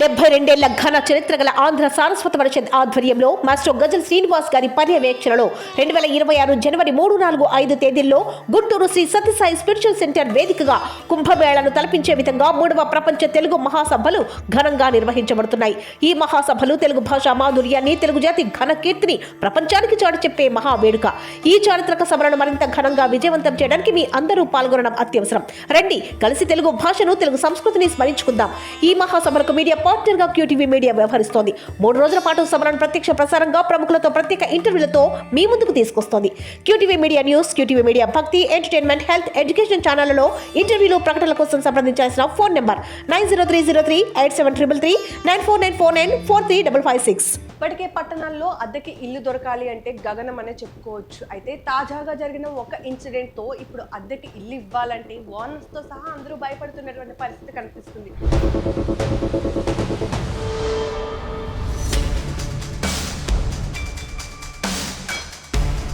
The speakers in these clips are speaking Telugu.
72 ఘన చరిత్ర గల ఆంధ్ర సారస్వత పరిషత్ ఆధ్వర్యంలో మాస్టర్ గజల్ శ్రీనివాస్ గారి పర్యవేక్షణలో 2026 జనవరి 3, 4, 5 తేదీల్లో గుంటూరు శ్రీ సత్యసాయి స్పిరిచువల్ సెంటర్ వేదికగా కుంభమేళను తలపించే విధంగా 3వ ప్రపంచ తెలుగు మహాసభలు ఘనంగా నిర్వహించబడుతున్నాయి. ఈ మహాసభలు తెలుగు భాషా మాధుర్యాన్ని, తెలుగు జాతి ఘన కీర్తిని ప్రపంచానికి చాటి చెప్పే మహావేడుక. ఈ చారిత్రక సభలను మరింత ఘనంగా విజయవంతం చేయడానికి మీ అందరూ పాల్గొనడం అత్యవసరం. రండి, కలిసి తెలుగు భాషను, తెలుగు సంస్కృతిని స్మరించుకుందాం. ఈ మహాసభలకు మీడియా పార్ట్నర్ గా క్యూటీవీ మీడియా వ్యవహరిస్తోంది. 3 రోజుల పాటు సభలను ప్రత్యక్ష ప్రసారంగా ప్రముఖులతో ప్రత్యేక ఇంటర్వ్యూలతో మీ ముందుకు తీసుకొస్తోంది. QTV media news, QTV media భక్తి, ఎంటర్టైన్మెంట్, హెల్త్, ఎడ్యుకేషన్ ఛానళ్లలో ఇంటర్వ్యూలు, ప్రకటనల కోసం సంప్రదించాల్సిన ఫోన్ నెంబర్ 9030387333 9494943556. ఇప్పటికే పట్టణాల్లో అద్దెకి ఇల్లు దొరకాలి అంటే గగనం అనే చెప్పుకోవచ్చు. అయితే తాజాగా జరిగిన ఒక ఇన్సిడెంట్ తో ఇప్పుడు అద్దెకి ఇల్లు ఇవ్వాలంటే ఓనర్స్ తో సహా అందరూ భయపడుతున్నటువంటి పరిస్థితి కనిపిస్తుంది.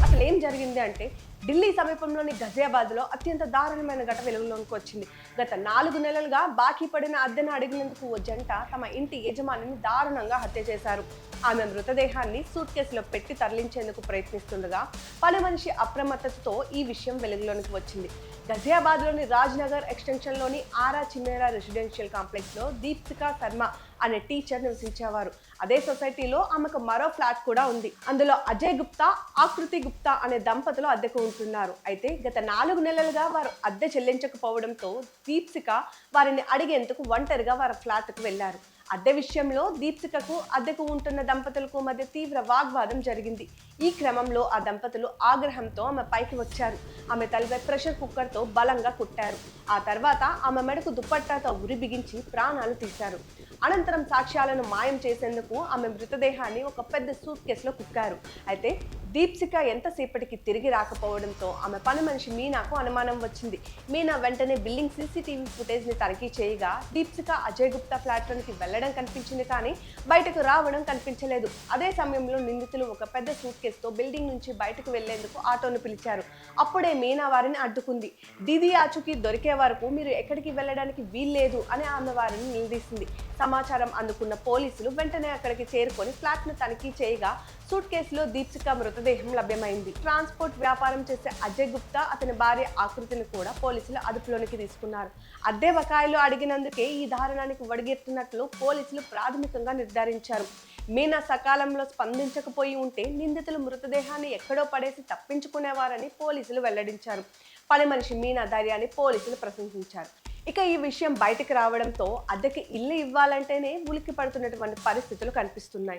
అసలు ఏం జరిగింది అంటే, ఢిల్లీ సమీపంలోని గజియాబాద్లో అత్యంత దారుణమైన ఘటన వెలుగులోకి వచ్చింది. గత 4 నెలలుగా బాకీ పడిన అద్దెను అడిగినందుకు ఓ జంట తమ ఇంటి యజమానిని దారుణంగా హత్య చేశారు. ఆమె మృతదేహాన్ని సూట్ కేసులో పెట్టి తరలించేందుకు ప్రయత్నిస్తుండగా పని మనిషి అప్రమత్తతతో ఈ విషయం వెలుగులోనికి వచ్చింది. గజియాబాద్లోని రాజ్నగర్ ఎక్స్టెన్షన్లోని ఆరా చిన్నేరా రెసిడెన్షియల్ కాంప్లెక్స్లో దీప్సికా శర్మ అనే టీచర్ నివసించేవారు. అదే సొసైటీలో ఆమెకు మరో ఫ్లాట్ కూడా ఉంది. అందులో అజయ్ గుప్తా, ఆకృతి గుప్తా అనే దంపతులు అద్దెకు ఉంటున్నారు. అయితే గత 4 నెలలుగా వారు అద్దె చెల్లించకపోవడంతో దీప్సిక వారిని అడిగేందుకు ఒంటరిగా వారి ఫ్లాట్కు వెళ్లారు. అద్దె విషయంలో దీప్సికకు అద్దెకు ఉంటున్న దంపతులకు మధ్య తీవ్ర వాగ్వాదం జరిగింది. ఈ క్రమంలో ఆ దంపతులు ఆగ్రహంతో ఆమె పైకి వచ్చారు. ఆమె తలపై ప్రెషర్ కుక్కర్తో బలంగా కుట్టారు. ఆ తర్వాత ఆమె మెడకు దుప్పట్టాతో ఉరి బిగించి ప్రాణాలు తీశారు. అనంతరం సాక్ష్యాలను మాయం చేసేందుకు ఆమె మృతదేహాన్ని ఒక పెద్ద సూట్ కేసులో కుక్కారు. అయితే దీప్సిక ఎంతసేపటికి తిరిగి రాకపోవడంతో ఆమె పని మనిషి మీనాకు అనుమానం వచ్చింది. మీనా వెంటనే బిల్డింగ్ సీసీటీవీ ఫుటేజ్ని తనిఖీ చేయగా దీప్సిక అజయ్ గుప్తా ఫ్లాట్లోనికి వెళ్లడం కనిపించింది, కానీ బయటకు రావడం కనిపించలేదు. అదే సమయంలో నిందితులు ఒక పెద్ద సూట్ కేసుతో బిల్డింగ్ నుంచి బయటకు వెళ్లేందుకు ఆటోను పిలిచారు. అప్పుడే మీనా వారిని అడ్డుకుంది. దీది ఆచూకీ దొరికే వరకు మీరు ఎక్కడికి వెళ్లడానికి వీల్లేదు అని ఆమె వారిని నిలదీసింది. సమాచారం అందుకున్న పోలీసులు వెంటనే అక్కడికి చేరుకొని ఫ్లాట్ను తనిఖీ చేయగా సూట్ కేసులో దీప్సిక మృతదేహం లభ్యమైంది. ట్రాన్స్పోర్ట్ వ్యాపారం చేసే అజయ్ గుప్తా, అతని భార్య ఆకృతిని కూడా పోలీసులు అదుపులోనికి తీసుకున్నారు. అద్దె బకాయిలు అడిగినందుకే ఈ దారుణానికి వడిగెత్తినట్లు పోలీసులు ప్రాథమికంగా నిర్ధారించారు. మీనా సకాలంలో స్పందించకపోయి ఉంటే నిందితులు మృతదేహాన్ని ఎక్కడో పడేసి తప్పించుకునేవారని పోలీసులు వెల్లడించారు. పని మనిషి మీనా ధైర్యాన్ని పోలీసులు ప్రశంసించారు. ఇక ఈ విషయం బయటకు రావడంతో అద్దెకి ఇల్లు ఇవ్వాలంటేనే ఉలిక్కి పడుతున్నటువంటి పరిస్థితులు కనిపిస్తున్నాయి.